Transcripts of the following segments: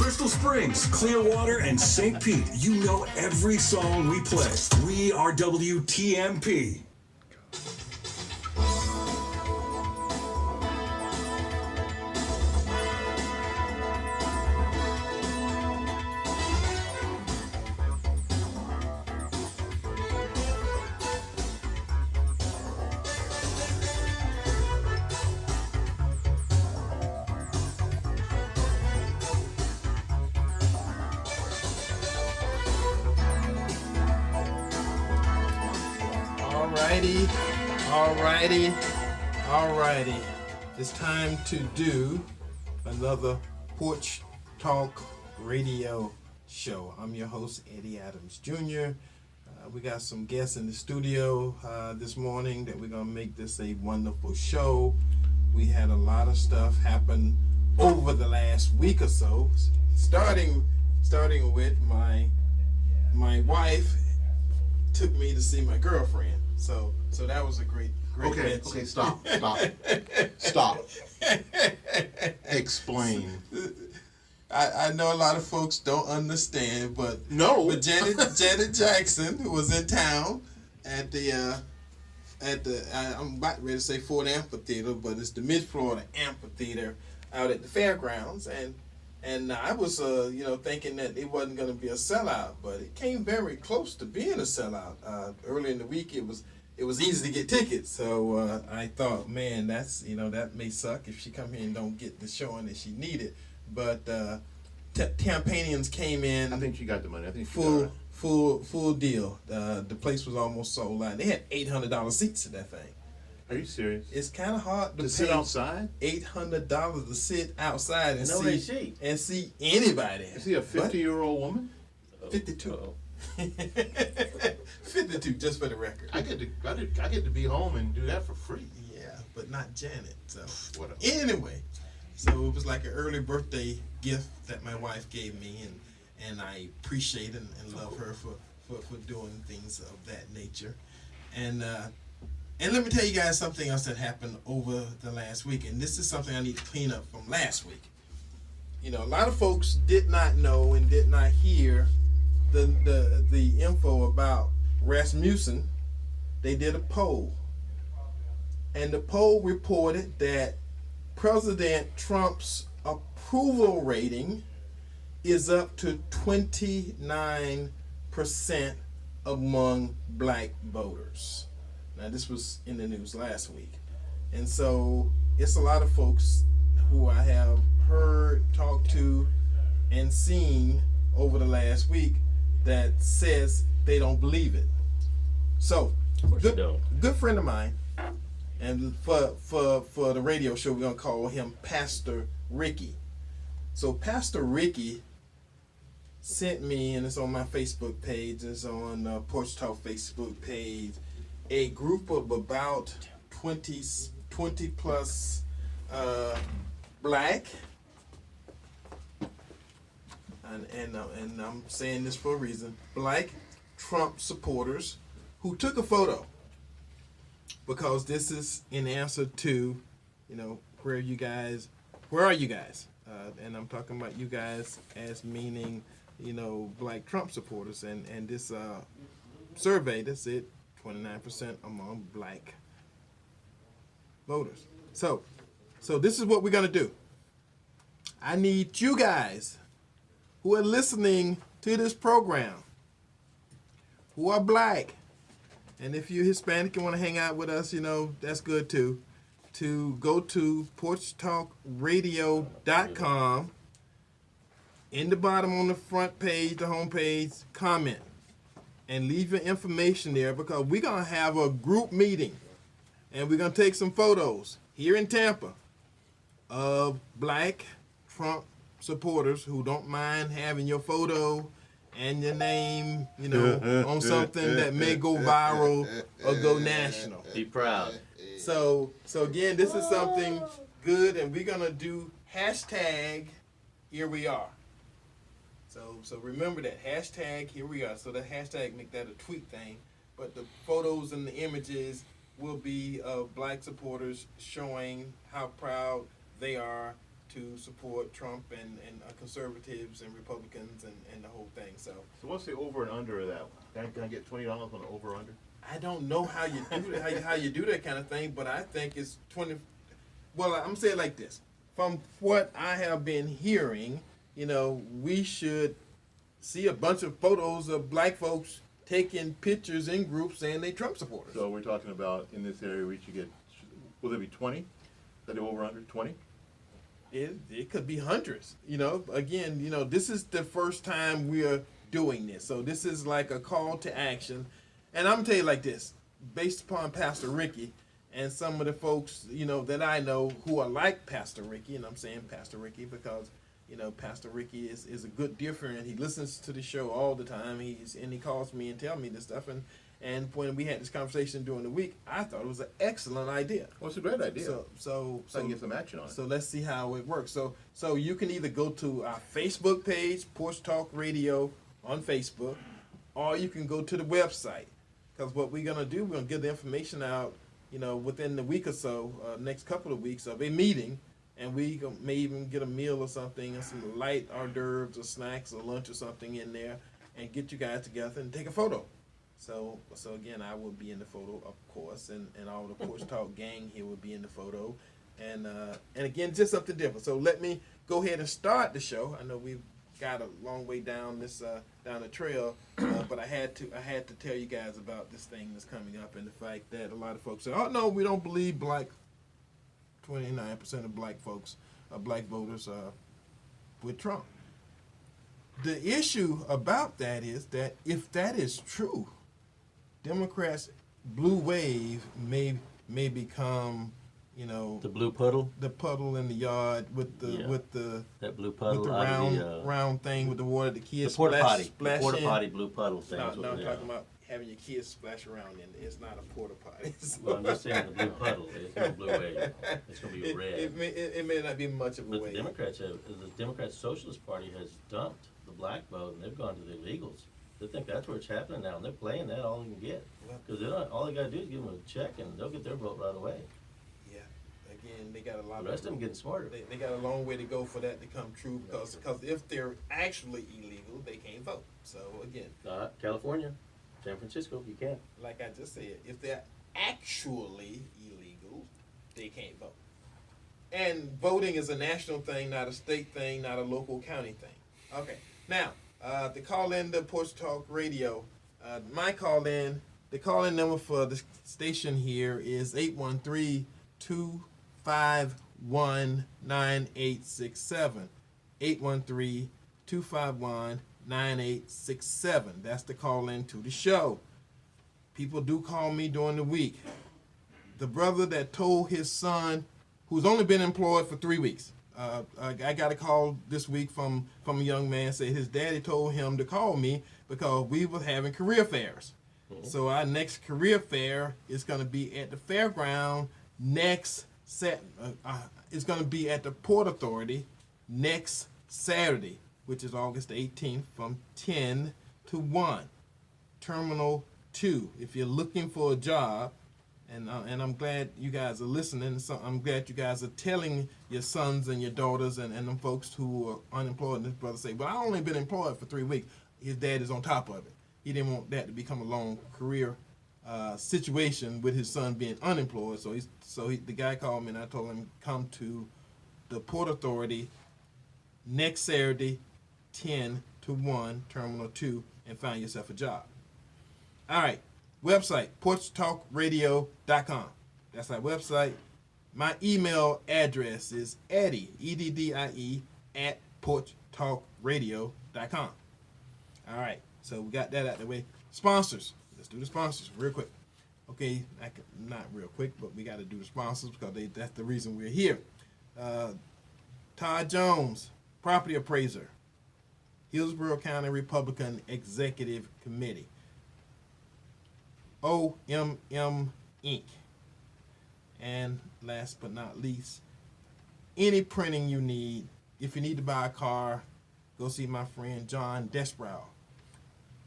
Crystal Springs, Clearwater, and St. Pete. You know every song we play. We are WTMP. Alrighty. It's time to do another Porch Talk Radio show. I'm your host, Eddie Adams Jr. We got some guests in the studio this morning that we're going to make this a wonderful show. We had a lot of stuff happen over the last week or so, starting with my wife took me to see my girlfriend. So that was a great Okay, stop. Explain. I know a lot of folks don't understand, but Janet Jackson, who was in town at the I'm about ready to say Ford Amphitheater, but it's the Mid-Florida Amphitheater out at the fairgrounds, and I was thinking that it wasn't going to be a sellout, but it came very close to being a sellout. Early in the week, it was easy to get tickets, so I thought, man, that's that may suck if she come here and don't get the showing that she needed. But Tampanians came in. I think she got the money. I think full deal. The place was almost sold out. They had $800 seats in that thing. Are you serious? It's kind of hard to sit outside. $800 to sit outside and see anybody. Is he a 50-year-old woman? 52. 52, just for the record. I get to be home and do that for free. Yeah, but not Janet. So whatever. Anyway, so it was like an early birthday gift that my wife gave me, and I appreciate and love her for doing things of that nature. And let me tell you guys something else that happened over the last week, and this is something I need to clean up from last week. A lot of folks did not know and did not hear the info about Rasmussen. They did a poll, and the poll reported that President Trump's approval rating is up to 29% among black voters. Now, this was in the news last week, and so it's a lot of folks who I have heard, talked to, and seen over the last week that says they don't believe it. So, good friend of mine, and for the radio show, we're going to call him Pastor Ricky. So Pastor Ricky sent me, and it's on my Facebook page, it's on Porch Talk Facebook page, a group of about 20 plus black, and I'm saying this for a reason, black Trump supporters who took a photo, because this is in answer to, where are you guys? And I'm talking about you guys as meaning, black Trump supporters, and this survey that said 29% among black voters. So this is what we're gonna do. I need you guys who are listening to this program, who are black, and if you're Hispanic and want to hang out with us, that's good too, to go to porchtalkradio.com. In the bottom on the front page, the home page, comment and leave your information there, because we're going to have a group meeting and we're going to take some photos here in Tampa of black Trump supporters who don't mind having your photo and your name, on something that may go viral or go national. Be proud. So again, this is something good, and we're gonna do hashtag here we are. So remember that hashtag here we are. So the hashtag, make that a tweet thing, but the photos and the images will be of black supporters showing how proud they are to support Trump and conservatives and Republicans and the whole thing. So what's the over and under of that one? Can I get $20 on the over under? I don't know how you do that, how you do that kind of thing, but I think it's 20. Well, I'm saying it like this. From what I have been hearing, we should see a bunch of photos of black folks taking pictures in groups saying they Trump supporters. So we're talking about in this area we should get, will there be 20? Is that the over under 20? It could be hundreds. Again, this is the first time we're doing this. So this is like a call to action. And I'm going to tell you like this, based upon Pastor Ricky and some of the folks, that I know who are like Pastor Ricky, and I'm saying Pastor Ricky because, Pastor Ricky is a good dear friend. He listens to the show all the time. He calls me and tells me this stuff. And when we had this conversation during the week, I thought it was an excellent idea. Well, it's a great idea. So I can get some action on it. So let's see how it works. So you can either go to our Facebook page, Porch Talk Radio on Facebook, or you can go to the website. Because what we're gonna do, we're gonna get the information out, within the week or so, next couple of weeks of a meeting, and we may even get a meal or something, and some light hors d'oeuvres or snacks or lunch or something in there, and get you guys together and take a photo. So again, I will be in the photo, of course, and all the Porch Talk gang here will be in the photo, and again, just something different. So let me go ahead and start the show. I know we've got a long way down this down the trail, but I had to tell you guys about this thing that's coming up, and the fact that a lot of folks say, "Oh no, we don't believe 29% of black folks, black voters, with Trump." The issue about that is that if that is true, Democrats' blue wave may become, the blue puddle, the puddle in the yard with the that blue puddle, with the round thing with the water the kids the porta potty, splash the porta in. potty blue puddle thing. No, I'm talking about having your kids splash around in it. It's not a porta potty. Well, I'm just saying the blue puddle. It's no blue wave. It's going to be red. It may not be much of a But wave. the Democrat Socialist Party has dumped the black vote, and they've gone to the illegals. They think that's where it's happening now, and they're playing that all they can get. Because all they got to do is give them a check, and they'll get their vote right away. Yeah. Again, they got a lot. The rest of them getting smarter. They got a long way to go for that to come true. Because if they're actually illegal, they can't vote. So again, California, San Francisco, you can. like I just said, if they're actually illegal, they can't vote. And voting is a national thing, not a state thing, not a local county thing. Okay. Now, to call in the Porch Talk Radio, the call-in number for the station here is 813-251-9867. 813-251-9867. That's the call-in to the show. People do call me during the week. The brother that told his son, who's only been employed for 3 weeks, I got a call this week from a young man, said his daddy told him to call me because we were having career fairs. Mm-hmm. So our next career fair is going to be at the fairground next it's going to be at the Port Authority next Saturday, which is August 18th from 10 to 1. Terminal 2. If you're looking for a job, and I'm glad you guys are listening. So I'm glad you guys are telling your sons and your daughters and them folks who are unemployed. And this brother say, "Well, I only been employed for 3 weeks." His dad is on top of it. He didn't want that to become a long career situation with his son being unemployed. So the guy called me and I told him come to the Port Authority next Saturday, 10 to 1, Terminal 2, and find yourself a job. All right. Website, porchtalkradio.com. That's our website. My email address is Eddie, E-D-D-I-E, at porchtalkradio.com. All right, so we got that out of the way. Sponsors. Let's do the sponsors real quick. Okay, not real quick, but we got to do the sponsors because that's the reason we're here. Todd Jones, property appraiser, Hillsborough County Republican Executive Committee. OMM Inc. And last but not least, any printing you need. If you need to buy a car, go see my friend John Desbrow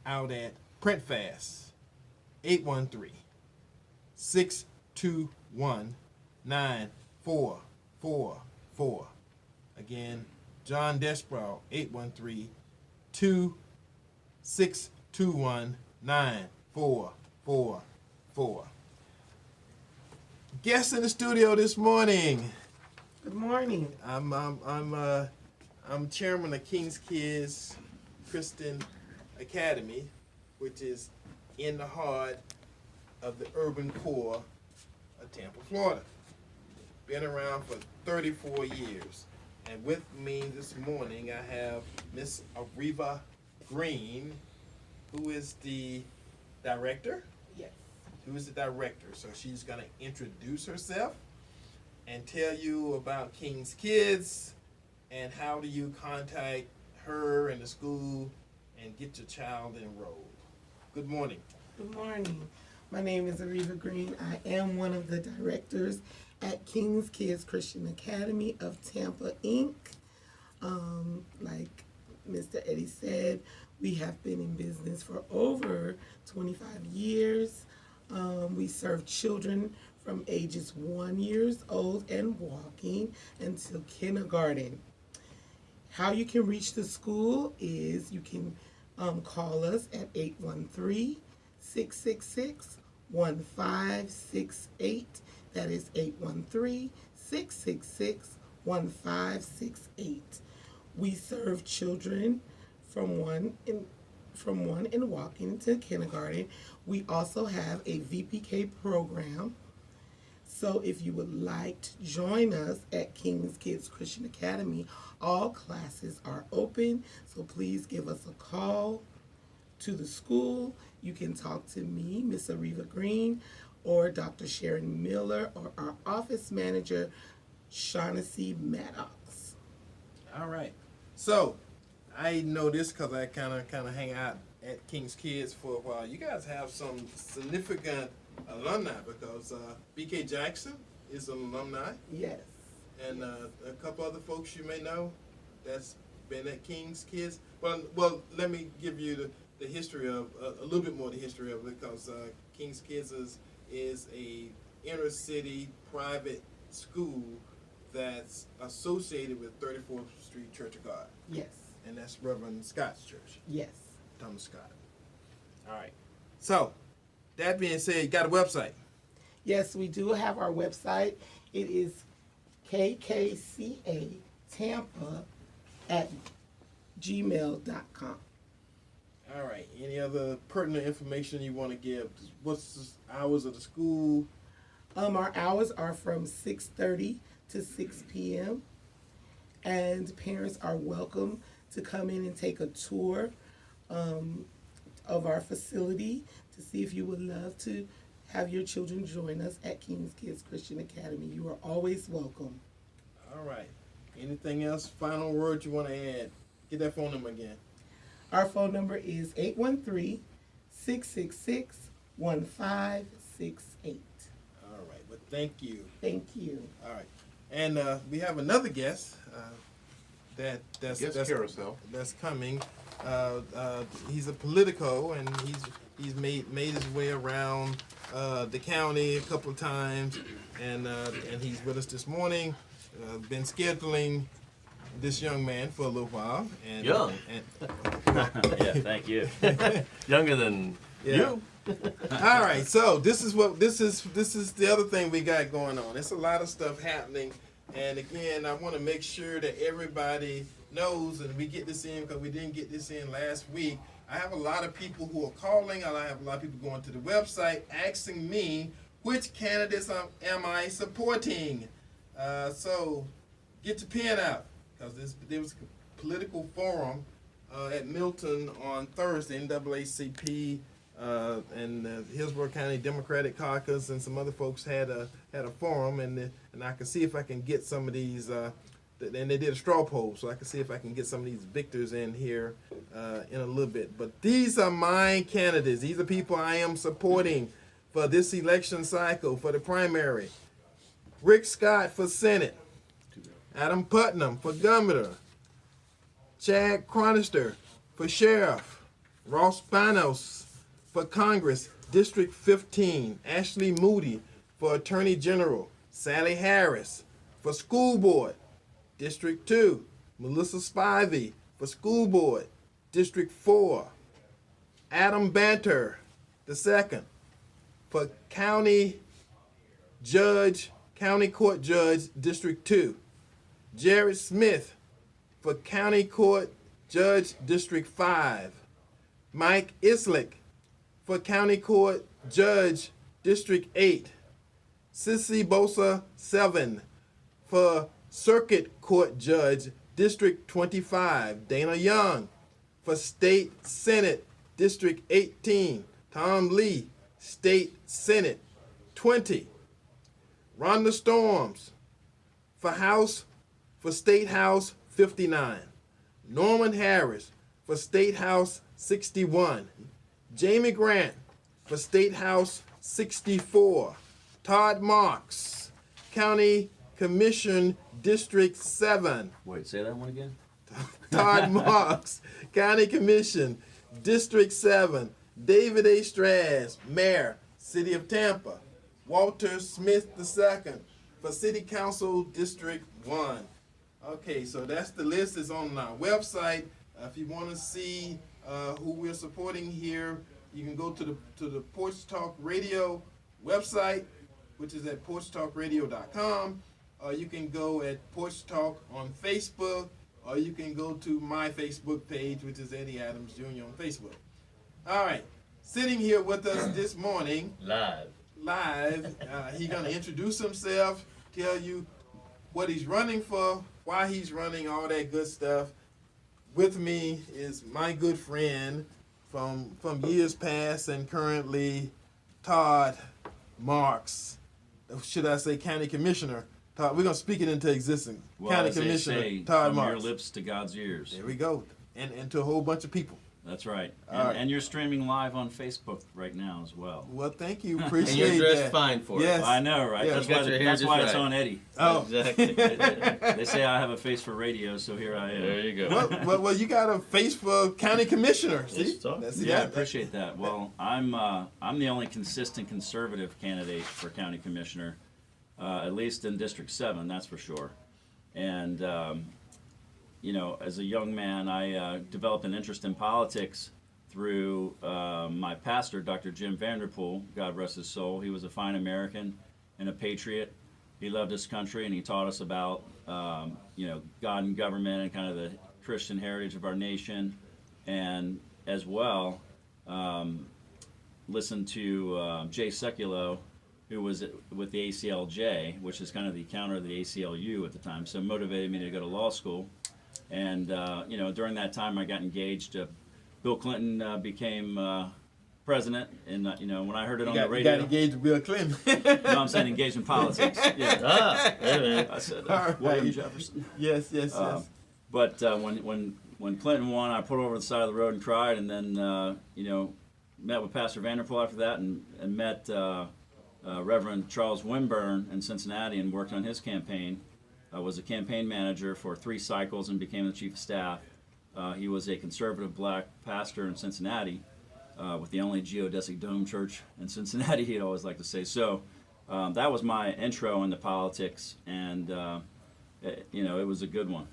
out at PrintFast, 813-621-9444. Again, John Desprow, 813-621-9444. Guests in the studio this morning. Good morning. I'm chairman of King's Kids Christian Academy, which is in the heart of the urban core of Tampa, Florida. Been around for 34 years. And with me this morning, I have Miss Ariva Green, who is the director. Yes. Who is the director. So she's going to introduce herself and tell you about King's Kids and how do you contact her and the school and get your child enrolled. Good morning. Good morning. My name is Ariva Green. I am one of the directors at King's Kids Christian Academy of Tampa, Inc. Like Mr. Eddie said, we have been in business for over 25 years. We serve children from ages 1 year old and walking until kindergarten. How you can reach the school is you can call us at 813-666-1568. That is 813-666-1568. We serve children from one and walking to kindergarten. We also have a VPK program. So if you would like to join us at King's Kids Christian Academy, all classes are open. So please give us a call to the school. You can talk to me, Miss Ariva Green, or Dr. Sharon Miller, or our office manager, Shaughnessy Maddox. All right. So I know this because I kind of hang out at King's Kids for a while. You guys have some significant alumni because B.K. Jackson is an alumni, Yes. and a couple other folks you may know that's been at King's Kids. Well, let me give you the history of a little bit more the history of it, because King's Kids is a inner city private school that's associated with 34th Street Church of God, Yes. and that's Reverend Scott's church, Yes. Thomas Scott. All right. So that being said, you got a website. Yes, we do have our website. It is kkcatampa@gmail.com. All right. Any other pertinent information you want to give? What's the hours of the school? Our hours are from 6:30 to 6 p.m. And parents are welcome to come in and take a tour of our facility to see if you would love to have your children join us at King's Kids Christian Academy. You are always welcome. All right. Anything else? Final word you want to add? Get that phone number again. Our phone number is 813-666-1568. All right. Well, thank you. Thank you. All right. And we have another guest that's carousel. That's coming. He's a politico, and he's made his way around the county a couple of times, and he's with us this morning. Been scheduling this young man for a little while. And, Young? Yeah, thank you. Younger than you. All right, so this is the other thing we got going on. It's a lot of stuff happening, and again, I want to make sure that everybody knows, and we get this in because we didn't get this in last week. I have a lot of people who are calling, and I have a lot of people going to the website asking me which candidates am I supporting. So get your pen out, because there was a political forum at Milton on Thursday, NAACP. And the Hillsborough County Democratic Caucus and some other folks had a forum, and I can see if I can get some of these. And they did a straw poll, so I can see if I can get some of these victors in here in a little bit. But these are my candidates. These are people I am supporting for this election cycle for the primary. Rick Scott for Senate, Adam Putnam for Governor, Chad Chronister for Sheriff, Ross Banos for Congress, District 15, Ashley Moody for Attorney General, Sally Harris for School Board, District 2, Melissa Spivey for School Board. District 4, Adam Banter II for County Court Judge, District 2. Jared Smith for County Court Judge, District 5. Mike Islick for County Court Judge, District 8. Sissy Bosa 7 for Circuit Court Judge, District 25. Dana Young for State Senate, District 18. Tom Lee, State Senate 20. Rhonda Storms for State House 59. Norman Harris for State House 61. Jamie Grant for State House 64. Todd Marks, County Commission District 7. Wait, say that one again? Todd Marks, County Commission District 7. David A. Straz, Mayor, City of Tampa. Walter Smith II for City Council District 1. Okay, so that's the list. Is on our website. If you want to see who we're supporting here, you can go to the Porch Talk Radio website, which is at porchtalkradio.com. You can go at Porch Talk on Facebook, or you can go to my Facebook page, which is Eddie Adams Jr. on Facebook. All right, sitting here with us this morning, live. He's gonna introduce himself, tell you what he's running for, why he's running, all that good stuff. With me is my good friend from years past and currently, Todd Marks. Should I say County Commissioner? Todd, we're gonna speak it into existence. Well, County as Commissioner they say, Todd from Marks. your lips to God's ears. There we go, and to a whole bunch of people. That's right. Right. And you're streaming live on Facebook right now as well. Well, thank you. And Appreciate you're dressed that. fine for Yes. it. I know, right? Yeah, That's you got why, your hair that's just why it's right. on Eddie. Oh. Exactly. They say I have a face for radio, so here I am. There you go. Well, you got a face for County Commissioner. See, Let's talk. That's Yeah, I appreciate that. Well, I'm the only consistent conservative candidate for county commissioner, at least in District 7, that's for sure. And you know, as a young man, I developed an interest in politics through my pastor, Dr. Jim Vanderpool. God rest his soul. He was a fine American and a patriot. He loved his country, and he taught us about you know, God and government and kind of the Christian heritage of our nation, and as well listened to Jay Sekulow, who was with the ACLJ, which is kind of the counter of the ACLU at the time, so motivated me to go to law school. And you know, during that time, I got engaged. Bill Clinton became president, and you know, when I heard it on the radio, You got engaged with Bill Clinton. no, I'm saying engaged in politics. Yeah, I said All William right. Jefferson. Yes. But when Clinton won, I pulled over the side of the road and cried, and then you know, met with Pastor Vanderpool after that, and met Reverend Charles Wimburn in Cincinnati, and worked on his campaign. I was a campaign manager for 3 cycles and became the chief of staff. He was a conservative black pastor in Cincinnati, with the only geodesic dome church in Cincinnati, he'd always like to say. So that was my intro into politics, and you know, it was a good one.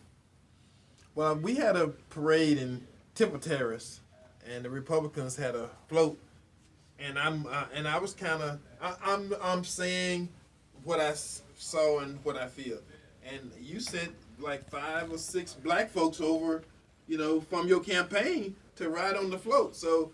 Well, we had a parade in Temple Terrace, and the Republicans had a float, and I was kind of I'm saying what I saw and what I feel, and you sent like 5 or 6 black folks over, you know, from your campaign to ride on the float. So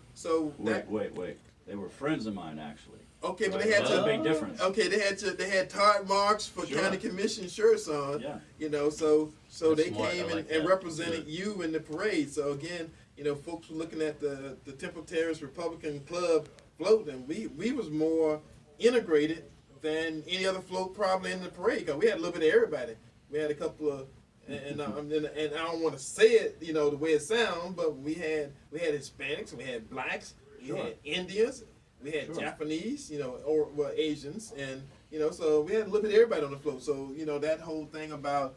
that, Wait. They were friends of mine, actually. okay, but they had That's a to. big difference. Okay, they had Todd Marks for Sure. County Commission shirts on. Yeah. You know, so That's they smart. came I like and that. represented you in the parade. So again, you know, folks were looking at the Temple Terrace Republican Club float, and we was more integrated than any other float probably in the parade, because we had a little bit of everybody. We had a couple of, and I don't want to say it, you know, the way it sounds, but we had Hispanics, we had blacks, we had Indians, we had Japanese, you know, or well, Asians, and you know, so we had a little bit of everybody on the float. So you know, that whole thing about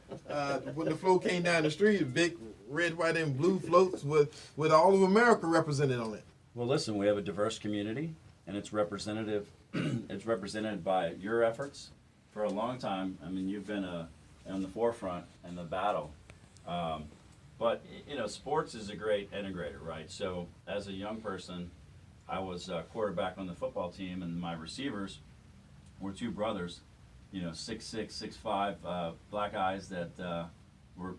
when the float came down the street, big red, white, and blue floats with all of America represented on it. Well, listen, we have a diverse community, and it's representative. It's represented by your efforts for a long time. I mean, you've been a on the forefront in the battle. But you know, sports is a great integrator, right? So as a young person, I was a quarterback on the football team, and my receivers were two brothers, you know, 6'6", 6'5", black eyes that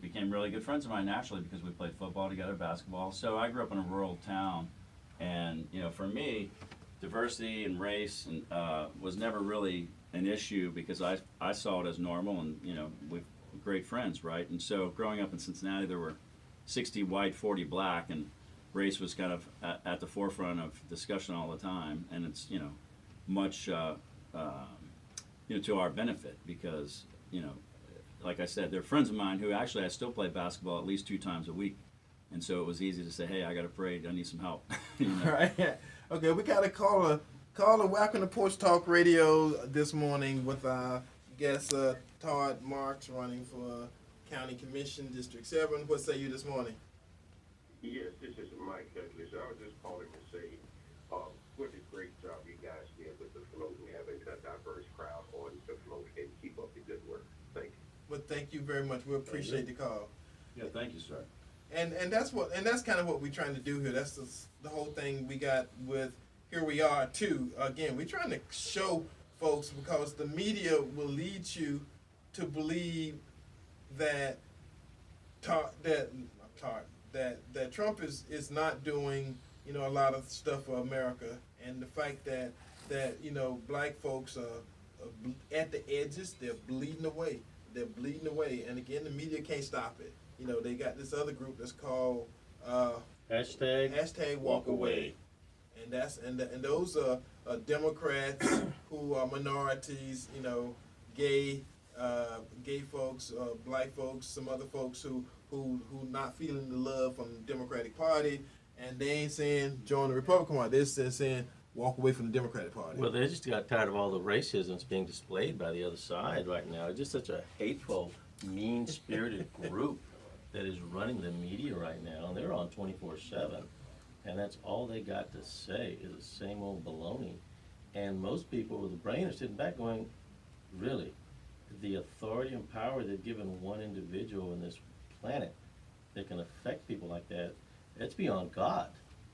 became really good friends of mine naturally because we played football together, basketball. So I grew up in a rural town, and you know, for me, diversity and race and was never really an issue because I saw it as normal, and you know, we're great friends, right? And so growing up in Cincinnati, there were 60 white, 40 black, and race was kind of at the forefront of discussion all the time, and it's, you know, much you know, to our benefit because, you know, like I said, they're friends of mine who actually I still play basketball at least 2 times a week, and so it was easy to say, hey, I got a parade, I need some help. You know? All right. Okay, we got a caller. Welcome to Porch Talk Radio this morning with our guest Todd Marks, running for County Commission, District 7. What say you this morning? Yes, this is Mike Douglas. I was just calling to say what a great job you guys did with the float and having a diverse crowd on the float, and keep up the good work. Thank you. Well, thank you very much. We appreciate the call. Yeah, thank you, sir. And that's kind of what we're trying to do here. That's the whole thing we got with Here We Are too. Again, we're trying to show folks, because the media will lead you to believe that that Trump is not doing, you know, a lot of stuff for America, and the fact that you know, black folks are at the edges, they're bleeding away. They're bleeding away, and again, the media can't stop it. You know, they got this other group that's called Hashtag Walk Away, and those are Democrats who are minorities. You know, gay folks, black folks, some other folks who not feeling the love from the Democratic Party, and they ain't saying join the Republican Party. They're saying walk away from the Democratic Party. Well, they just got tired of all the racisms being displayed by the other side right now. It's just such a hateful, mean-spirited group that is running the media right now. And they're on 24/7, and that's all they got to say is the same old baloney. And most people with a brain are sitting back going, really? The authority and power they've given one individual in this planet that can affect people like that, it's beyond God.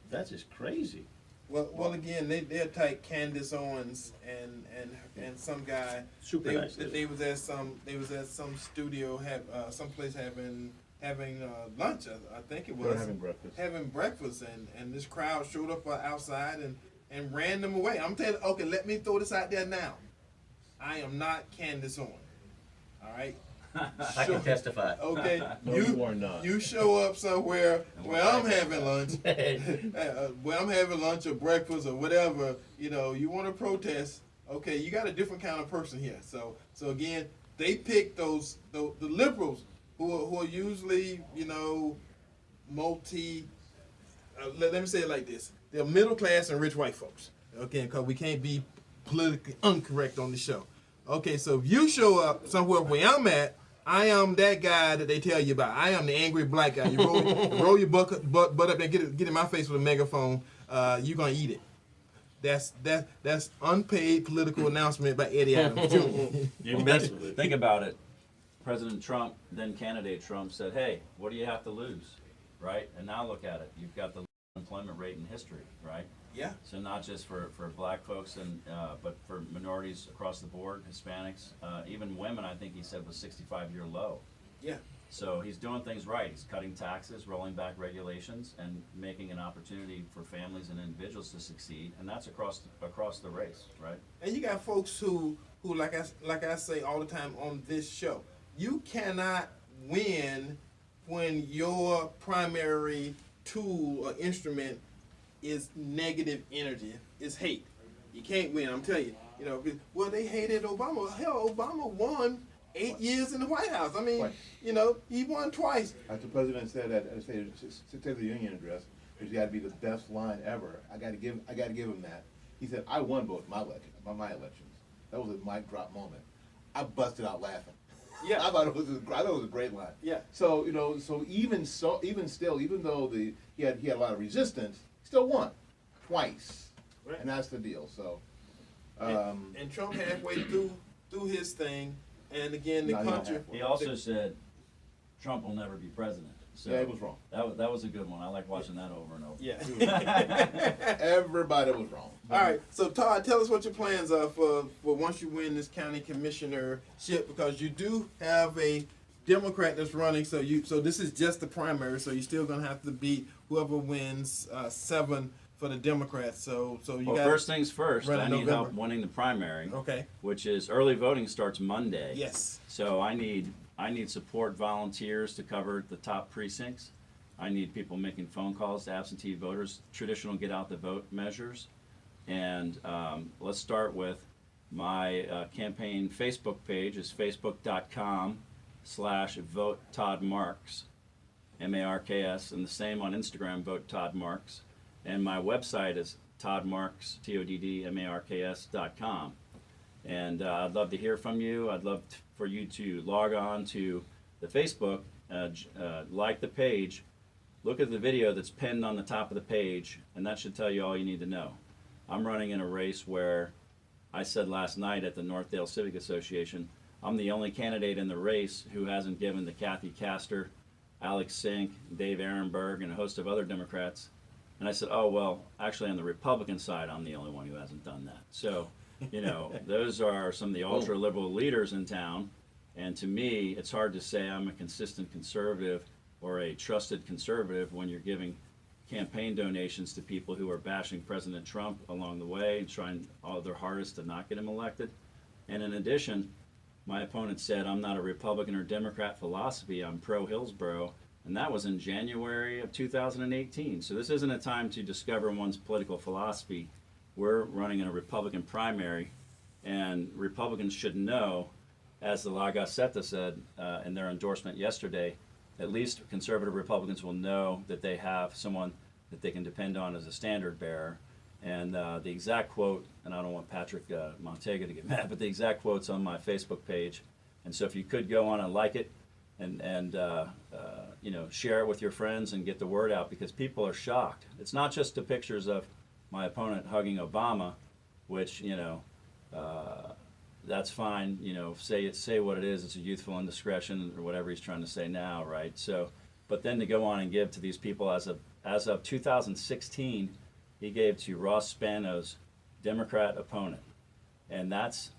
That's just crazy. Well, again, they attacked Candace Owens and some guy. Super nice. They was at some studio, someplace having lunch. I think it was having breakfast, and this crowd showed up outside and ran them away. I'm telling you, okay, let me throw this out there now. I am not Candace Owens. All right. I can testify. Okay, No, you are not. You show up somewhere where I'm having lunch, where I'm having lunch or breakfast or whatever. You know, you want to protest. Okay, you got a different kind of person here. So again, they pick the liberals who are usually, you know, let me say it like this: they're middle class and rich white folks. Okay, because we can't be politically incorrect on the show. Okay, so if you show up somewhere where I'm at, I am that guy that they tell you about. I am the angry black guy. You roll your butt up there, get in my face with a megaphone. You're gonna eat it. That's unpaid political announcement by Eddie Adams Jr. You mess with it. Think about it. President Trump, then candidate Trump, said, hey, what do you have to lose, right? And now look at it. You've got the lowest unemployment rate in history, right? Yeah. So not just for black folks, but for minorities across the board, Hispanics, even women, I think he said was 65-year low. Yeah. So he's doing things right. He's cutting taxes, rolling back regulations, and making an opportunity for families and individuals to succeed, and that's across the race, right? And you got folks who like I say all the time on this show, you cannot win when your primary tool or instrument is negative energy, is hate. You can't win. I'm telling you. You know, well, they hated Obama. Hell, Obama won 8 years in the White House. I mean, you know, he won twice. Like the president said at the State of the Union address, there's got to be the best line ever. I got to give him that. He said, "I won both my elections." That was a mic drop moment. I busted out laughing. Yeah, I thought it was a great line. Yeah. So you know, even though he had a lot of resistance, he still won twice, Right. and that's the deal. So, and Trump halfway through his thing And again, the Not even country. halfway. He also said Trump will never be president. So Yeah, he was wrong. That was a good one. I like watching that over and over. Yeah. Everybody was wrong. All right. So Todd, tell us what your plans are for once you win this county commissionership, because you do have a Democrat that's running. So this is just the primary. So you're still gonna have to beat whoever wins 7 for the Democrats. So you Well, got first things first, run in I need help November. winning the primary, Okay. which is early voting starts Monday. Yes. So I need support volunteers to cover the top precincts. I need people making phone calls to absentee voters, traditional get out the vote measures. And let's start with my campaign Facebook page is facebook.com/vote Todd Marks, MARKS, and the same on Instagram, vote Todd Marks. And my website is toddmarks, TODDMARKS.com. And I'd love to hear from you. I'd love for you to log on to the Facebook, like the page, look at the video that's pinned on the top of the page, and that should tell you all you need to know. I'm running in a race where I said last night at the Northdale Civic Association, I'm the only candidate in the race who hasn't given to Kathy Castor, Alex Sink, Dave Ehrenberg, and a host of other Democrats. And I said, oh, well, actually on the Republican side, I'm the only one who hasn't done that. So, those are some of the ultra-liberal leaders in town. And to me, it's hard to say I'm a consistent conservative or a trusted conservative when you're giving campaign donations to people who are bashing President Trump along the way and trying all their hardest to not get him elected. And in addition, my opponent said I'm not a Republican or Democrat philosophy, I'm pro-Hillsborough. And that was in January of 2018. So this isn't a time to discover one's political philosophy. We're running in a Republican primary, and Republicans should know, as the La Gazzetta said in their endorsement yesterday, at least conservative Republicans will know that they have someone that they can depend on as a standard bearer. And the exact quote, and I don't want Patrick Montega to get mad, but the exact quote's on my Facebook page. And so if you could go on and like it and share it with your friends and get the word out, because people are shocked. It's not just the pictures of my opponent hugging Obama, which, that's fine, say what it is, it's a youthful indiscretion or whatever he's trying to say now, right? So, but then to go on and give to these people as of 2016, he gave to Ross Spano's Democrat opponent. And that's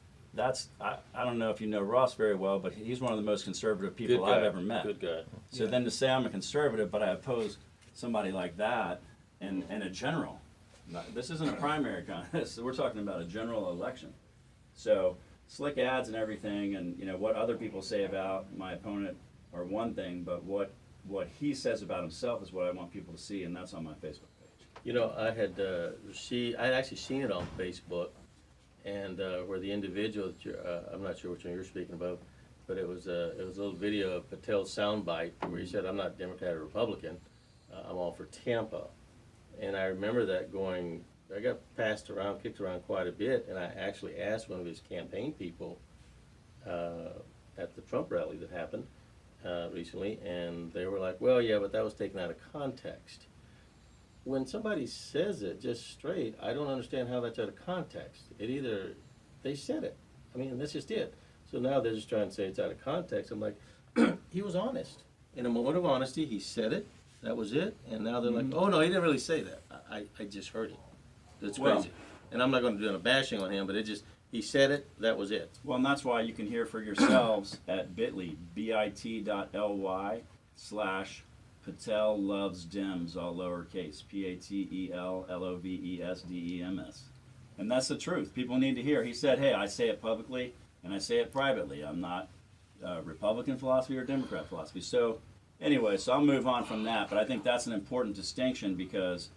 I don't know if you know Ross very well, but he's one of the most conservative people I've ever met. Good guy. So then to say I'm a conservative, but I oppose somebody like that and a general. This isn't a primary contest. We're talking about a general election. So slick ads and everything, and what other people say about my opponent are one thing, but what he says about himself is what I want people to see, and that's on my Facebook page. I had I'd actually seen it on Facebook, and where the individual that I'm not sure which one you're speaking about, but it was a little video of Patel's soundbite where he said, "I'm not Democrat or Republican, I'm all for Tampa," and I remember that going. I got kicked around quite a bit, and I actually asked one of his campaign people at the Trump rally that happened recently, and they were like, "Well, yeah, but that was taken out of context." When somebody says it just straight, I don't understand how that's out of context. They said it. I mean, that's just it. So now they're just trying to say it's out of context. I'm like, he was honest. In a moment of honesty, he said it. That was it. And now they're like, oh, no, he didn't really say that. I just heard it. That's crazy. Well, and I'm not going to do a bashing on him, but he said it, that was it. Well, and that's why you can hear for yourselves at bit.ly, bit.ly/Patel Loves Dems, all lowercase, PATELLOVESDEMS. And that's the truth. People need to hear. He said, hey, I say it publicly and I say it privately. I'm not Republican philosophy or Democrat philosophy. So anyway, so I'll move on from that, but I think that's an important distinction because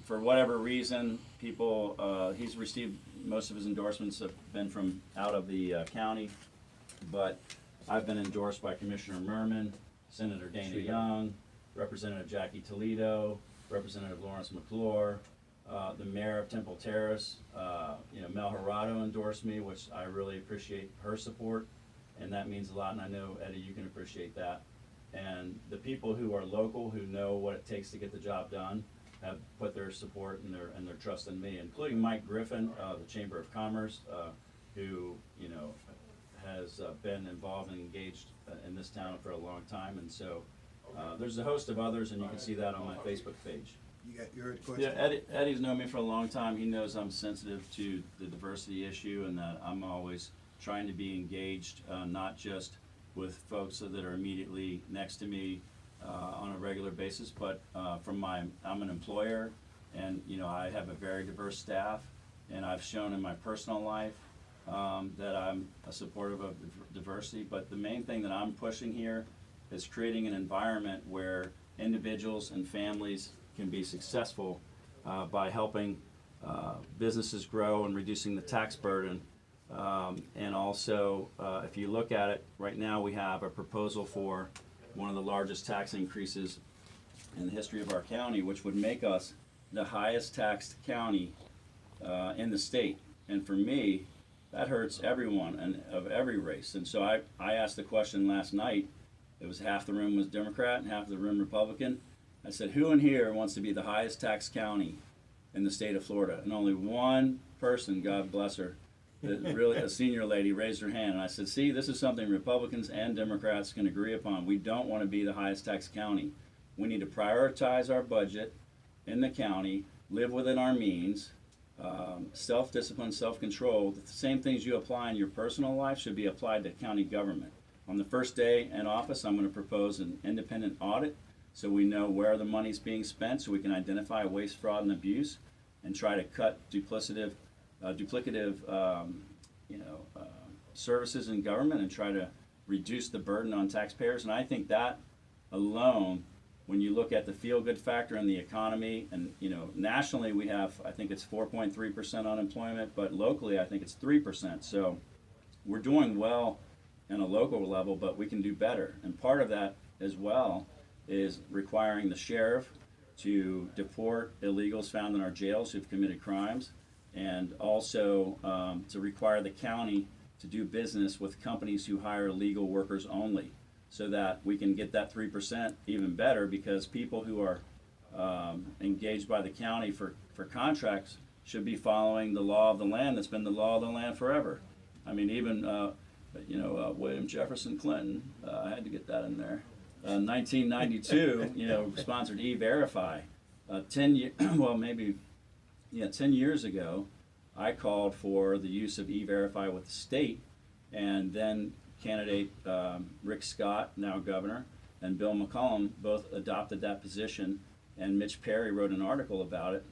for whatever reason, people, he's received, most of his endorsements have been from out of the county, but I've been endorsed by Commissioner Merman, Senator Dana Young, Representative Jackie Toledo, Representative Lawrence McClure, the mayor of Temple Terrace, Mel Gerardo endorsed me, which I really appreciate her support, and that means a lot, and I know, Eddie, you can appreciate that. And the people who are local, who know what it takes to get the job done, have put their support and their trust in me, including Mike Griffin, the Chamber of Commerce, who has been involved and engaged in this town for a long time, and so there's a host of others, and you can see that on my Facebook page. You heard the question? Yeah, Eddie's known me for a long time. He knows I'm sensitive to the diversity issue, and that I'm always trying to be engaged, not just with folks that are immediately next to me on a regular basis, but I'm an employer, and I have a very diverse staff, and I've shown in my personal life that I'm a supportive of diversity. But the main thing that I'm pushing here is creating an environment where individuals and families can be successful by helping businesses grow and reducing the tax burden. And also, if you look at it, right now we have a proposal for one of the largest tax increases in the history of our county, which would make us the highest taxed county in the state. And for me, that hurts everyone and of every race. And so I asked the question last night. It was half the room was Democrat and half the room Republican. I said, who in here wants to be the highest taxed county in the state of Florida? And only one person, God bless her, really a senior lady, raised her hand. And I said, see, this is something Republicans and Democrats can agree upon. We don't want to be the highest taxed county. We need to prioritize our budget in the county, live within our means, self-discipline, self-control. The same things you apply in your personal life should be applied to county government. On the first day in office, I'm going to propose an independent audit so we know where the money's being spent, so we can identify waste, fraud, and abuse, and try to cut duplicative services in government and try to reduce the burden on taxpayers. And I think that alone, when you look at the feel-good factor in the economy, and nationally we have, I think it's 4.3% unemployment, but locally I think it's 3%. So we're doing well in a local level, but we can do better. And part of that as well is requiring the sheriff to deport illegals found in our jails who've committed crimes, and also to require the county to do business with companies who hire legal workers only, so that we can get that 3% even better, because people who are engaged by the county for contracts should be following the law of the land that's been the law of the land forever. I mean, even William Jefferson Clinton, I had to get that in there. 1992, sponsored E-Verify. 10 years ago, I called for the use of E-Verify with the state, and then candidate Rick Scott, now governor, and Bill McCollum both adopted that position, and Mitch Perry wrote an article about it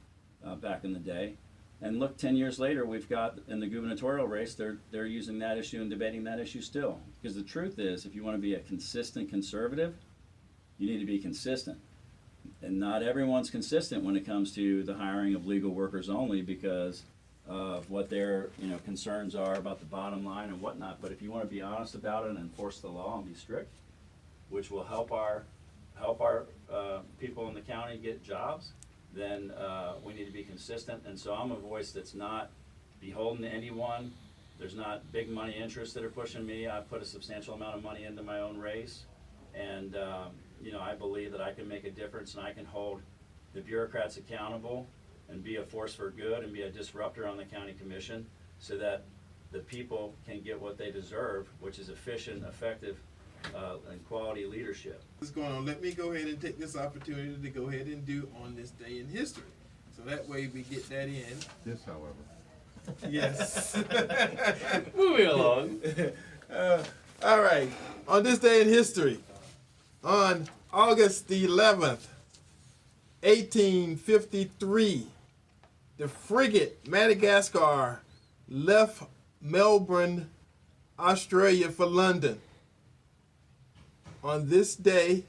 back in the day. And look, 10 years later, we've got, in the gubernatorial race, they're using that issue and debating that issue still. Because the truth is, if you want to be a consistent conservative, you need to be consistent. And not everyone's consistent when it comes to the hiring of legal workers only, because of what their concerns are about the bottom line and whatnot. But if you want to be honest about it and enforce the law and be strict, which will help our people in the county get jobs, then we need to be consistent. And so I'm a voice that's not beholden to anyone. There's not big money interests that are pushing me. I put a substantial amount of money into my own race, and I believe that I can make a difference, and I can hold the bureaucrats accountable and be a force for good and be a disruptor on the county commission, so that the people can get what they deserve, which is efficient, effective, and quality leadership. What's going on? Let me go ahead and take this opportunity to go ahead and do on this day in history. So that way we get that in. This, however. Yes. Moving along. All right. On this day in history, on August the 11th, 1853, the frigate Madagascar left Melbourne, Australia for London. On this day,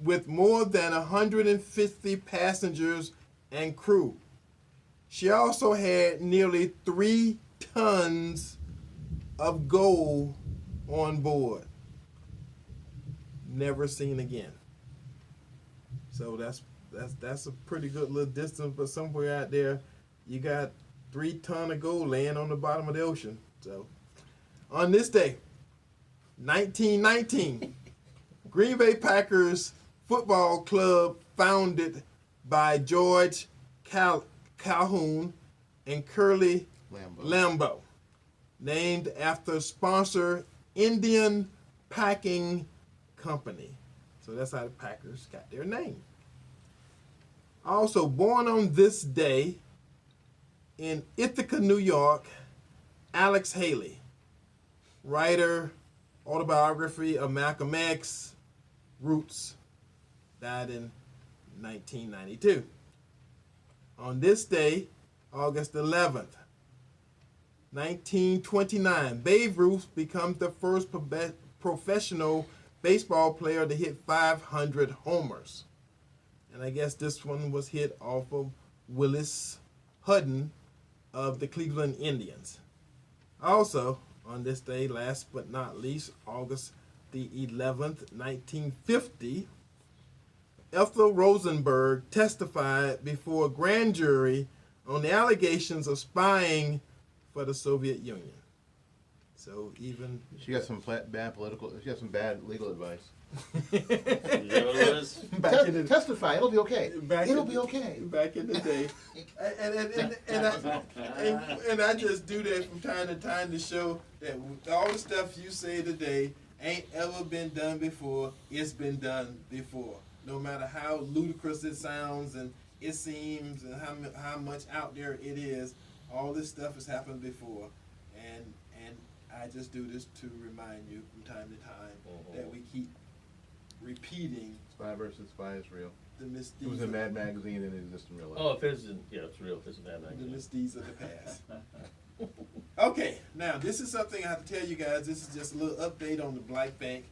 with more than 150 passengers and crew. She also had nearly 3 tons of gold on board. Never seen again. So that's a pretty good little distance, but somewhere out there, you got 3 tons of gold laying on the bottom of the ocean. So, on this day, 1919, Green Bay Packers football club, founded by George Calhoun and Curly Lambeau. named after sponsor Indian Packing Company. So that's how the Packers got their name. Also born on this day in Ithaca, New York, Alex Haley, writer, autobiography of Malcolm X, Roots, died in 1992. On this day, August 11th, 1929, Babe Ruth becomes the first professional baseball player to hit 500 homers. And I guess this one was hit off of Willis Hutton of the Cleveland Indians. Also, on this day, last but not least, August the 11th, 1950, Ethel Rosenberg testified before a grand jury on the allegations of spying for the Soviet Union. So even She got some she got some bad legal advice. You know what it is? back in the Testify, it'll be okay. It'll in be okay. Back in the day, and I just do that from time to time to show that all the stuff you say today ain't ever been done before. It's been done before. No matter how ludicrous it sounds and it seems and how much out there it is, all this stuff has happened before, and I just do this to remind you from time to time that we keep repeating Spy versus Spy is real. the It was misdeeds, in Mad Magazine and it exists in real life. Oh, if it's it's real. If it's a bad the magazine. misdeeds of the past. Okay, now this is something I have to tell you guys. This is just a little update on the Black Bank,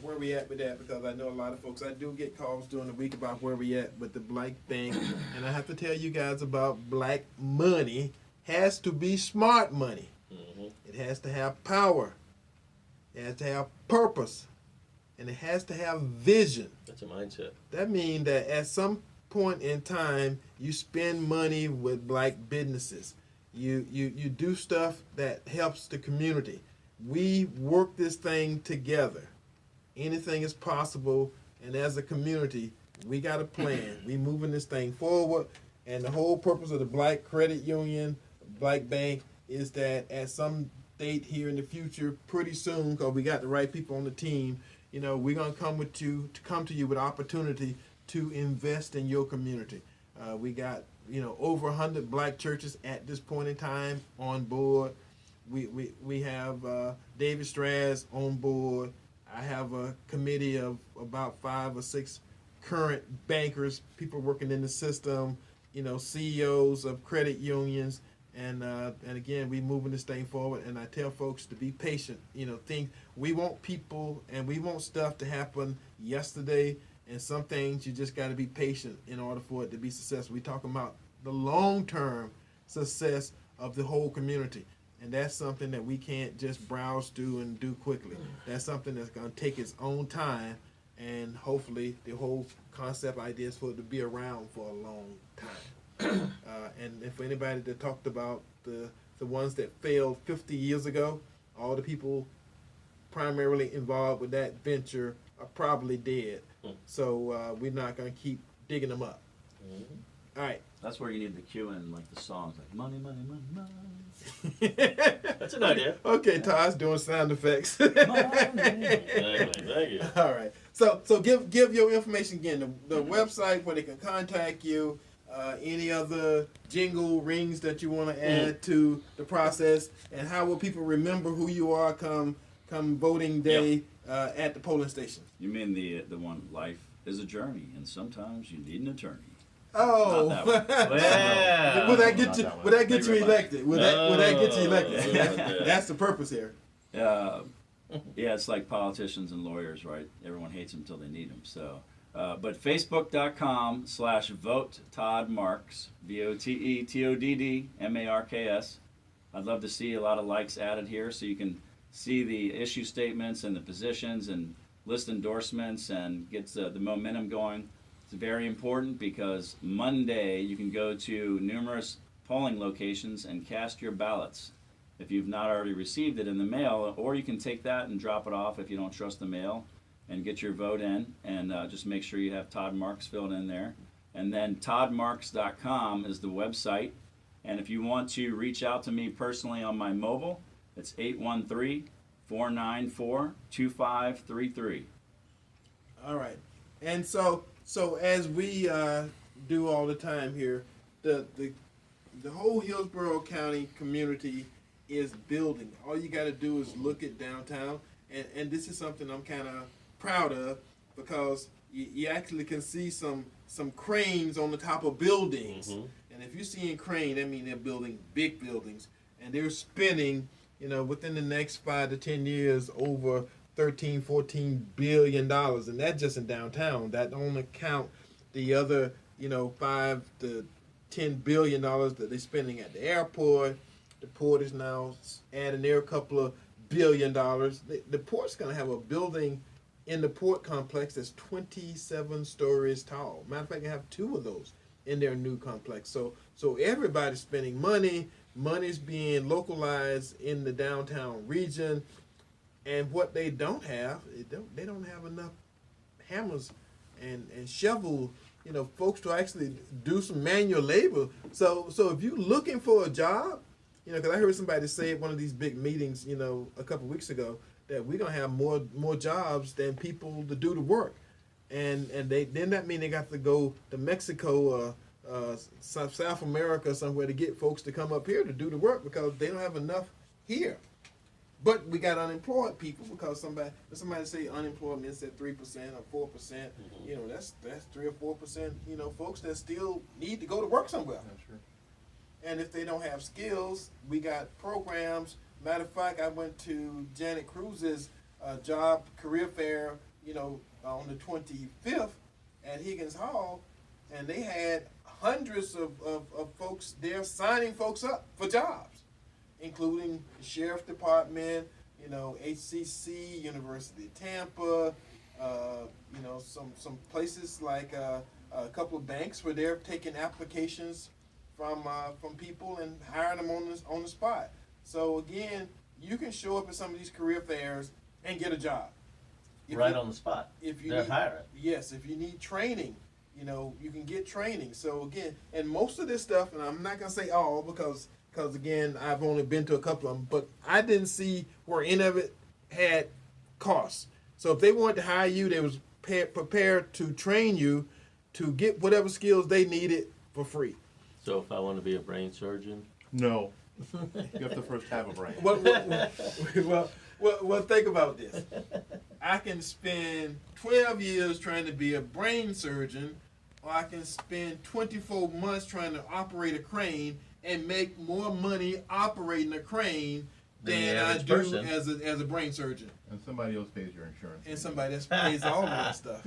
where we at with that, because I know a lot of folks, I do get calls during the week about where we at with the Black Bank, and I have to tell you guys about black money. Has to be smart money. It has to have power. It has to have purpose. And it has to have vision. That's a mindset. That means that at some point in time, you spend money with black businesses. You do stuff that helps the community. We work this thing together. Anything is possible, and as a community, we got a plan. We moving this thing forward, and the whole purpose of the Black Credit Union, Black Bank, is that at some date here in the future, pretty soon, because we got the right people on the team, we're gonna come to you with opportunity to invest in your community. We got over 100 black churches at this point in time on board. We have David Straz on board. I have a committee of about 5 or 6 current bankers, people working in the system, CEOs of credit unions, and again, we moving this thing forward. And I tell folks to be patient. We want people and we want stuff to happen yesterday, and some things you just got to be patient in order for it to be successful. We talking about the long-term success of the whole community. And that's something that we can't just browse through and do quickly. That's something that's going to take its own time, and hopefully the whole concept idea is for it to be around for a long time. And for anybody that talked about the ones that failed 50 years ago, all the people primarily involved with that venture are probably dead. So we're not going to keep digging them up. All right. That's where you need the cue in, like the songs, like money, money, money, money. That's an idea. Okay, Todd's doing sound effects. Thank you. All right. So give your information again. The website where they can contact you. Any other jingle rings that you want to add to the process, and how will people remember who you are come voting day at the polling station? You mean the one, life is a journey, and sometimes you need an attorney. Oh, Not that one. Well, will that get Not you? that one. Will that get you Take it elected? Will that get you elected? Oh. That's the purpose here. Yeah, it's like politicians and lawyers, right? Everyone hates them until they need them. So, but Facebook.com/vote Todd Marks, VOTETODDMARKS. I'd love to see a lot of likes added here, so you can see the issue statements and the positions and list endorsements and get the momentum going. It's very important because Monday you can go to numerous polling locations and cast your ballots if you've not already received it in the mail, or you can take that and drop it off if you don't trust the mail and get your vote in, and just make sure you have Todd Marks filled in there. And then toddmarks.com is the website, and if you want to reach out to me personally on my mobile, It's 813-494-2533. All right. And so as we do all the time here, the whole Hillsborough County community is building. All you got to do is look at downtown, and this is something I'm kind of proud of, because you actually can see some cranes on the top of buildings. Mm-hmm. And if you're seeing crane, that means they're building big buildings, and they're spending, within the next 5 to 10 years, over $13-14 billion, and that's just in downtown. That don't account the other, $5 to $10 billion that they're spending at the airport. The port is now adding their couple of $1 billion. The port's gonna have a building in the port complex that's 27 stories tall. Matter of fact, they have 2 of those in their new complex. So everybody's spending money. Money's being localized in the downtown region. And what they don't have, they don't have enough hammers and shovels, folks to actually do some manual labor. So if you're looking for a job, because I heard somebody say at one of these big meetings, a couple weeks ago, that we're gonna have more jobs than people to do the work, and then that mean they got to go to Mexico or South America somewhere to get folks to come up here to do the work, because they don't have enough here. But we got unemployed people, because somebody say unemployment's at 3% or 4%. That's 3 or 4%. Folks that still need to go to work somewhere. That's true. And if they don't have skills, we got programs. Matter of fact, I went to Janet Cruz's job career fair, on the 25th at Higgins Hall, and they had hundreds of folks there signing folks up for jobs, including the Sheriff's Department, HCC, University of Tampa, some places like a couple of banks where they're taking applications from people and hiring them on the spot. So again, you can show up at some of these career fairs and get a job. On the spot. They're hiring. Yes, if you need training, you can get training. So again, and most of this stuff, and I'm not gonna say all, because again, I've only been to a couple of them, but I didn't see where any of it had costs. So if they wanted to hire you, they was prepared to train you to get whatever skills they needed for free. So if I want to be a brain surgeon, No. You have to first have a brain. Well, think about this. I can spend 12 years trying to be a brain surgeon, or I can spend 24 months trying to operate a crane and make more money operating a crane than I do as a brain surgeon. And somebody else pays your insurance. And somebody else pays all of that stuff.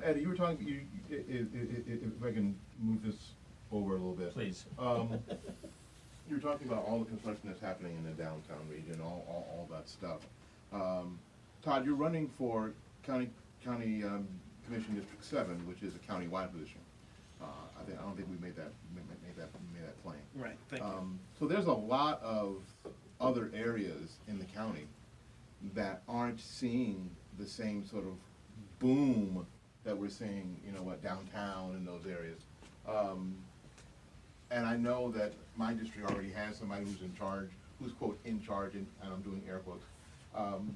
Eddie, you were talking. If I can move this over a little bit, please. You were talking about all the construction that's happening in the downtown region, all that stuff. Todd, you're running for County Commission District 7, which is a county-wide position. I don't think we made that plain. Right. Thank you. So there's a lot of other areas in the county that aren't seeing the same sort of boom that we're seeing, downtown in those areas. And I know that my district already has somebody who's in charge, who's quote in charge, and I'm doing air quotes.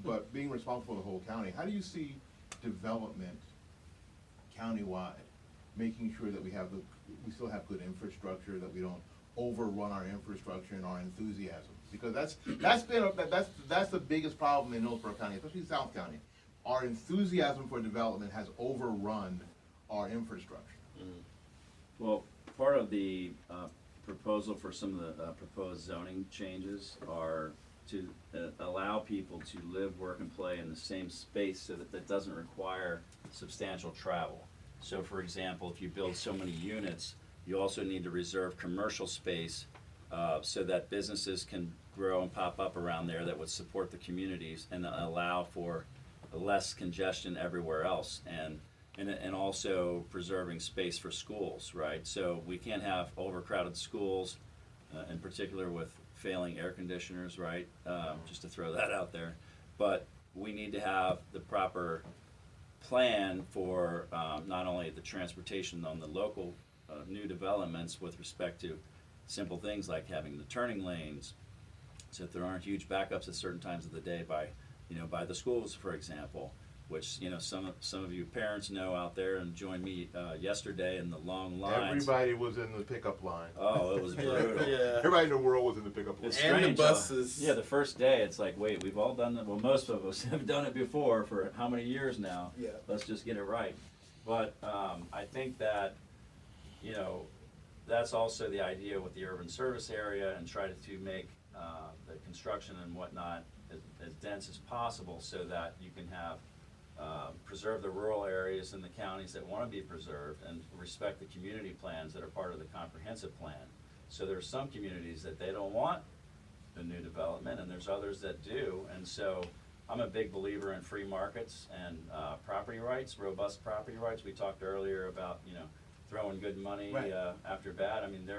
But being responsible for the whole county, how do you see development countywide, making sure that we still have good infrastructure, that we don't overrun our infrastructure and our enthusiasm? Because that's the biggest problem in Hillsborough County, especially South County. Our enthusiasm for development has overrun our infrastructure. Well, part of the proposal for some of the proposed zoning changes are to allow people to live, work, and play in the same space, so that doesn't require substantial travel. So for example, if you build so many units, you also need to reserve commercial space so that businesses can grow and pop up around there that would support the communities and allow for less congestion everywhere else, and also preserving space for schools, right? So we can't have overcrowded schools, in particular with failing air conditioners, right? Just to throw that out there. But we need to have the proper plan for not only the transportation on the local new developments with respect to simple things like having the turning lanes, So if there aren't huge backups at certain times of the day by, by the schools, for example, which, some of you parents know out there and joined me yesterday in the long lines. Everybody was in the pickup line. Oh, it was brutal. Yeah. Everybody in the world was in the pickup line. It's And strange. the buses. Yeah, the first day, it's like, wait, we've all done that. Well, most of us have done it before for how many years now? Yeah. Let's just get it right. But I think that, that's also the idea with the urban service area, and try to make the construction and whatnot as dense as possible, so that you can have preserve the rural areas in the counties that want to be preserved, and respect the community plans that are part of the comprehensive plan. So there's some communities that they don't want the new development, and there's others that do. And so I'm a big believer in free markets and property rights, robust property rights. We talked earlier about throwing good money Right. after bad. I mean,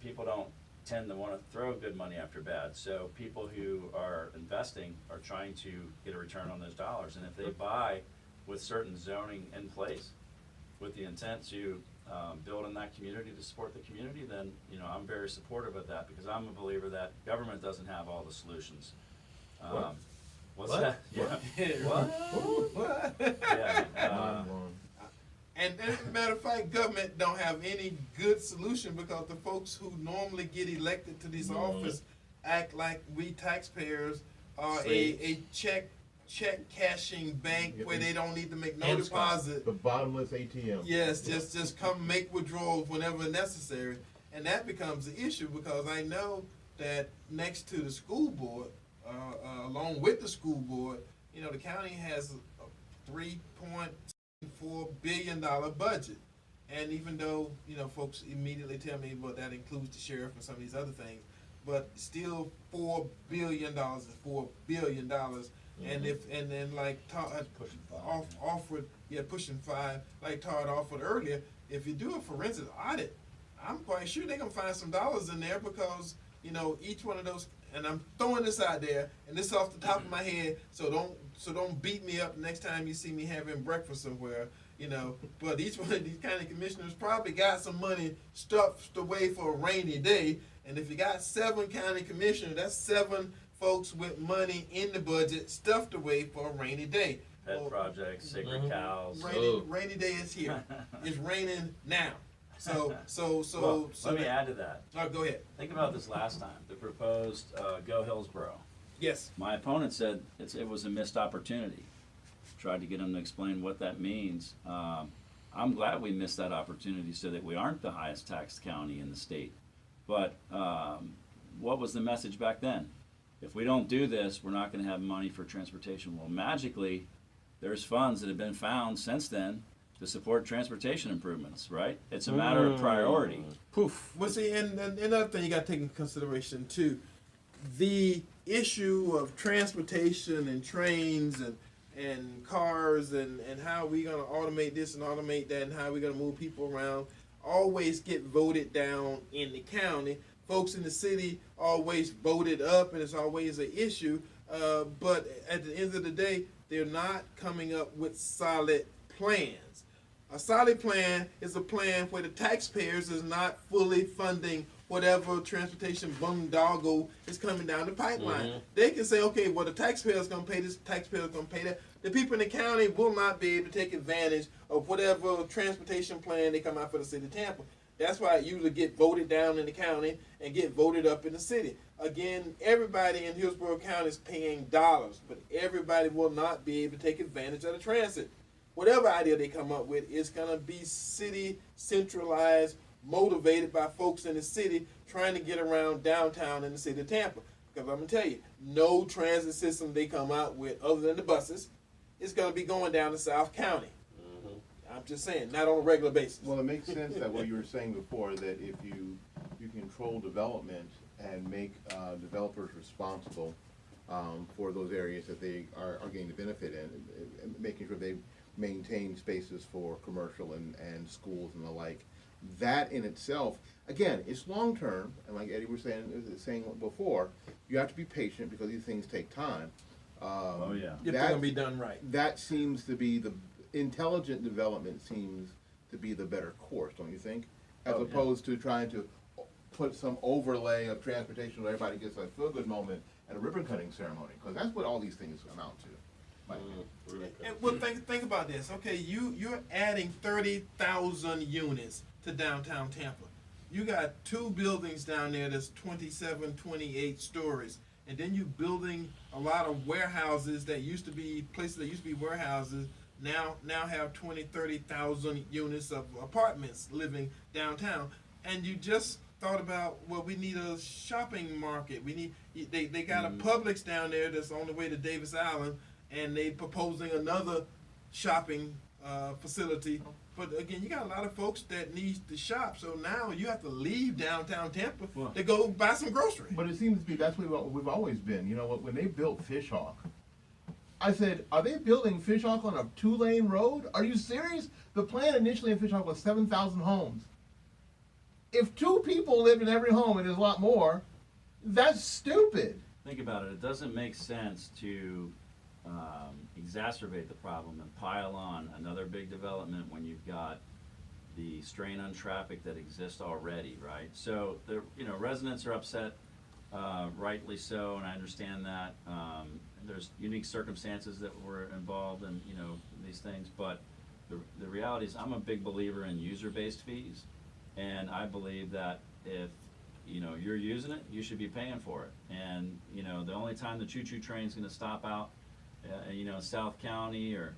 people don't tend to want to throw good money after bad. So people who are investing are trying to get a return on those dollars. And if they buy with certain zoning in place, with the intent to build in that community to support the community, then I'm very supportive of that, because I'm a believer that government doesn't have all the solutions. What's What? that? Yeah. What? Yeah. And as a matter of fact, government don't have any good solution, because the folks who normally get elected to this office act like we taxpayers are a check cashing bank where they don't need to make no And Scott, deposit. The bottomless ATM. Yes, just come make withdrawals whenever necessary. And that becomes the issue, because I know that next to the school board, along with the school board, the county has a $3.4 billion budget. And even though, folks immediately tell me, well, that includes the sheriff and some of these other things, but still $4 billion is $4 billion. And then like Todd pushing 5, like Todd offered earlier, if you do a forensic audit, I'm quite sure they're gonna find some dollars in there, because each one of those, and I'm throwing this out there, and this off the top of my head, so don't beat me up next time you see me having breakfast somewhere, But each one of these county commissioners probably got some money stuffed away for a rainy day, and if you got 7 county commissioners, that's 7 folks with money in the budget stuffed away for a rainy day. Pet projects, sacred cows. Rainy day is here. It's raining now. So Let me add to that. Oh, go ahead. Think about this last time, the proposed Go Hillsborough. Yes. My opponent said it was a missed opportunity. Tried to get him to explain what that means. I'm glad we missed that opportunity, so that we aren't the highest taxed county in the state. But what was the message back then? If we don't do this, we're not going to have money for transportation. Well, magically, there's funds that have been found since then to support transportation improvements, right? It's a matter of priority. Poof. Well, see, and another thing you got to take into consideration too, the issue of transportation and trains and cars and how we gonna automate this and automate that and how we gonna move people around always get voted down in the county. Folks in the city always voted up, and it's always an issue. But at the end of the day, they're not coming up with solid plans. A solid plan is a plan where the taxpayers is not fully funding whatever transportation boondoggle is coming down the pipeline. They can say, okay, well, the taxpayer's going to pay this, the taxpayer's going to pay that. The people in the county will not be able to take advantage of whatever transportation plan they come out for the city of Tampa. That's why it usually get voted down in the county and get voted up in the city. Again, everybody in Hillsborough County is paying dollars, but everybody will not be able to take advantage of the transit. Whatever idea they come up with is going to be city centralized, motivated by folks in the city trying to get around downtown in the city of Tampa. Because I'm going to tell you, no transit system they come out with other than the buses is going to be going down to South County. I'm just saying, not on a regular basis. Well, it makes sense that what you were saying before, that if you control development and make developers responsible for those areas that they are getting the benefit in, and making sure they maintain spaces for commercial and schools and the like, that in itself, again, it's long term, and like Eddie was saying before, you have to be patient because these things take time. Oh yeah. If they're going to be done right. That seems to be the intelligent development seems to be the better course, don't you think? As opposed to trying to put some overlay of transportation where everybody gets a feel-good moment at a ribbon cutting ceremony, because that's what all these things amount to. And well, think about this. Okay, you're adding 30,000 units to downtown Tampa. You got 2 buildings down there that's 27, 28 stories. And then you building a lot of warehouses that used to be places that used to be warehouses now have 20, 30,000 units of apartments living downtown. And you just thought about, well, we need a shopping market. We need they got a Publix down there that's on the way to Davis Island, and they proposing another shopping facility. But again, you got a lot of folks that need to shop, so now you have to leave downtown Tampa to go buy some groceries. But it seems to be that's what we've always been. You know what? When they built Fishhawk, I said, are they building Fishhawk on a 2-lane road? Are you serious? The plan initially in Fishhawk was 7,000 homes. If 2 people lived in every home, and there's a lot more, that's stupid. Think about it. It doesn't make sense to exacerbate the problem and pile on another big development when you've got the strain on traffic that exists already, right? So the residents are upset, rightly so, and I understand that. There's unique circumstances that were involved in these things, but the reality is I'm a big believer in user-based fees, and I believe that if you're using it, you should be paying for it. And the only time the choo-choo train's going to stop out South County or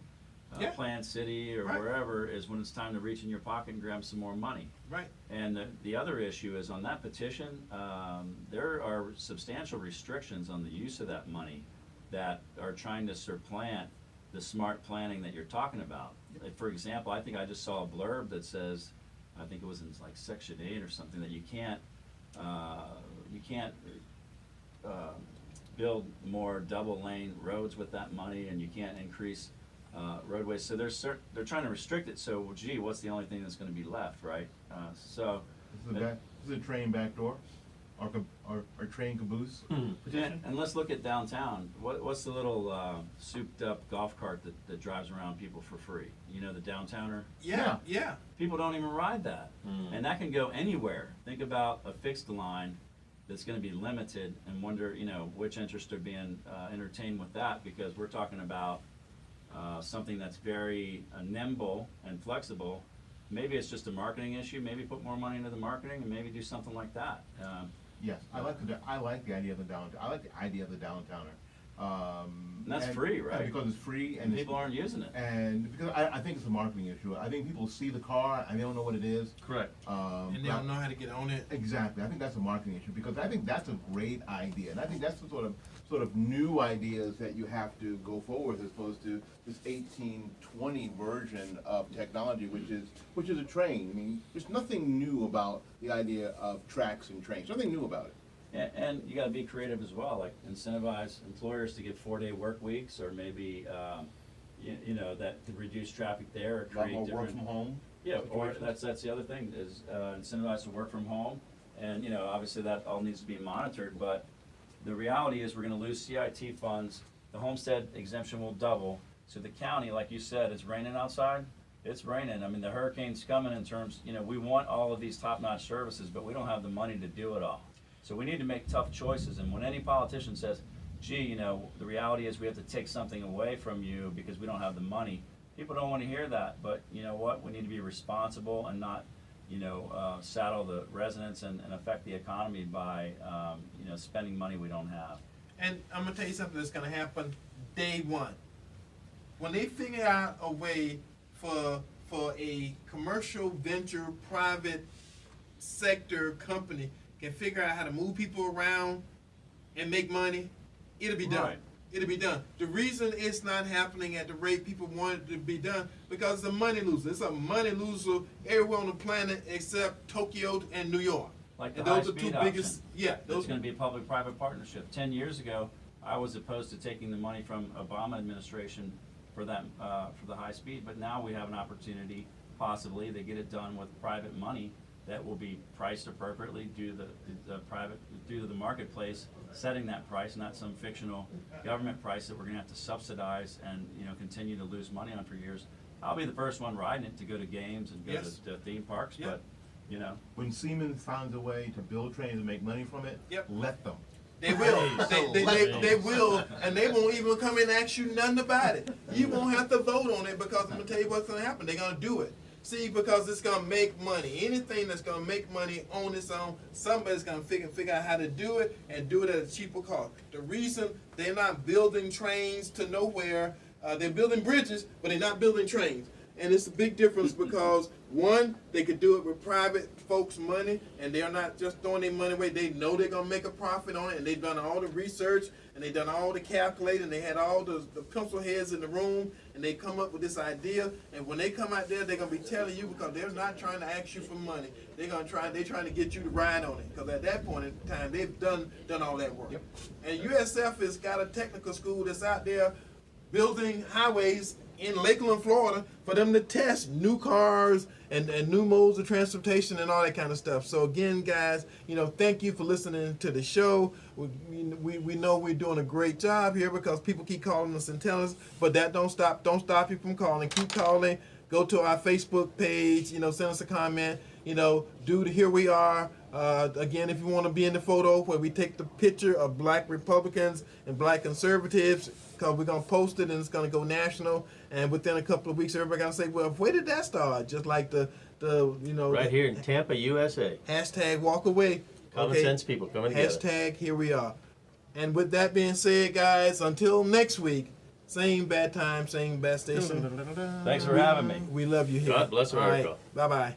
Plant City or wherever is when it's time to reach in your pocket and grab some more money. Right. And the other issue is on that petition, there are substantial restrictions on the use of that money that are trying to supplant the smart planning that you're talking about. Like, for example, I think I just saw a blurb that says, I think it was in like Section 8 or something, that you can't build more double-lane roads with that money, and you can't increase roadways. So they're trying to restrict it. So, gee, what's the only thing that's going to be left, right? This is a train backdoor, or train caboose petition. And let's look at downtown. What's the little souped-up golf cart that drives around people for free? The downtowner? Yeah. People don't even ride that. And that can go anywhere. Think about a fixed line that's going to be limited, and wonder, which interests are being entertained with that, because we're talking about something that's very nimble and flexible. Maybe it's just a marketing issue. Maybe put more money into the marketing, and maybe do something like that. Yes, I like the idea of the downtown. I like the idea of the downtowner. And that's free, right? Because it's free, and people aren't using it. And because I think it's a marketing issue. I think people see the car and they don't know what it is. Correct. And they don't know how to get on it. Exactly. I think that's a marketing issue, because I think that's a great idea, and I think that's the sort of new ideas that you have to go forward with, as opposed to this 1820 version of technology, which is a train. I mean, there's nothing new about the idea of tracks and trains. Nothing new about it. And you got to be creative as well, like incentivize employers to give 4-day work weeks, or maybe that could reduce traffic there, or create more different work from home. Yeah, or that's the other thing is incentivize to work from home, and obviously that all needs to be monitored. But the reality is we're going to lose CIT funds. The homestead exemption will double. So the county, like you said, it's raining outside. It's raining. I mean, the hurricane's coming. In terms, we want all of these top-notch services, but we don't have the money to do it all. So we need to make tough choices, and when any politician says, gee, the reality is we have to take something away from you because we don't have the money, people don't want to hear that. But you know what? We need to be responsible and not, saddle the residents and affect the economy by, spending money we don't have. And I'm going to tell you something that's going to happen day one. When they figure out a way for a commercial venture, private sector company can figure out how to move people around and make money, it'll be done. Right. It'll be done. The reason it's not happening at the rate people want it to be done, because it's a money loser. It's a money loser everywhere on the planet except Tokyo and New York. Like and the those are high-speed two option. biggest. Yeah, those It's going to be a public-private partnership. 10 years ago, I was opposed to taking the money from Obama administration for that for the high speed, but now we have an opportunity, possibly, to get it done with private money that will be priced appropriately due to the marketplace setting that price, not some fictional government price that we're going to have to subsidize and continue to lose money on for years. I'll be the first one riding it to go to games and go Yes. to theme parks, Yeah. but You know. When Siemens finds a way to build trains and make money from it, Yep. let them. They will. They will, and they won't even come in and ask you nothing about it. You won't have to vote on it because I'm gonna tell you what's gonna happen. They're gonna do it. See, because it's gonna make money. Anything that's gonna make money on its own, somebody's gonna figure out how to do it and do it at a cheaper cost. The reason they're not building trains to nowhere, they're building bridges, but they're not building trains. And it's a big difference because one, they could do it with private folks' money, and they're not just throwing their money away. They know they're gonna make a profit on it, and they've done all the research, and they've done all the calculating. They had all the pencil heads in the room, and they come up with this idea. And when they come out there, they're gonna be telling you because they're not trying to ask you for money. They're trying to get you to ride on it because at that point in time, they've done all that work. Yep. And USF has got a technical school that's out there building highways in Lakeland, Florida, for them to test new cars and new modes of transportation and all that kind of stuff. So again, guys, thank you for listening to the show. We know we're doing a great job here because people keep calling us and telling us, but that don't stop you from calling. Keep calling. Go to our Facebook page. Send us a comment. Here we are. Again, if you want to be in the photo where we take the picture of black Republicans and black conservatives, because we're going to post it and it's going to go national. And within a couple of weeks, everybody going to say, well, where did that start? Just like the Right here in Tampa, USA. Hashtag walk away. Common sense people coming together. Hashtag here we are. And with that being said, guys, until next week, same bad time, same bad station. Thanks for having me. We love you here. God bless All America. right, bye-bye.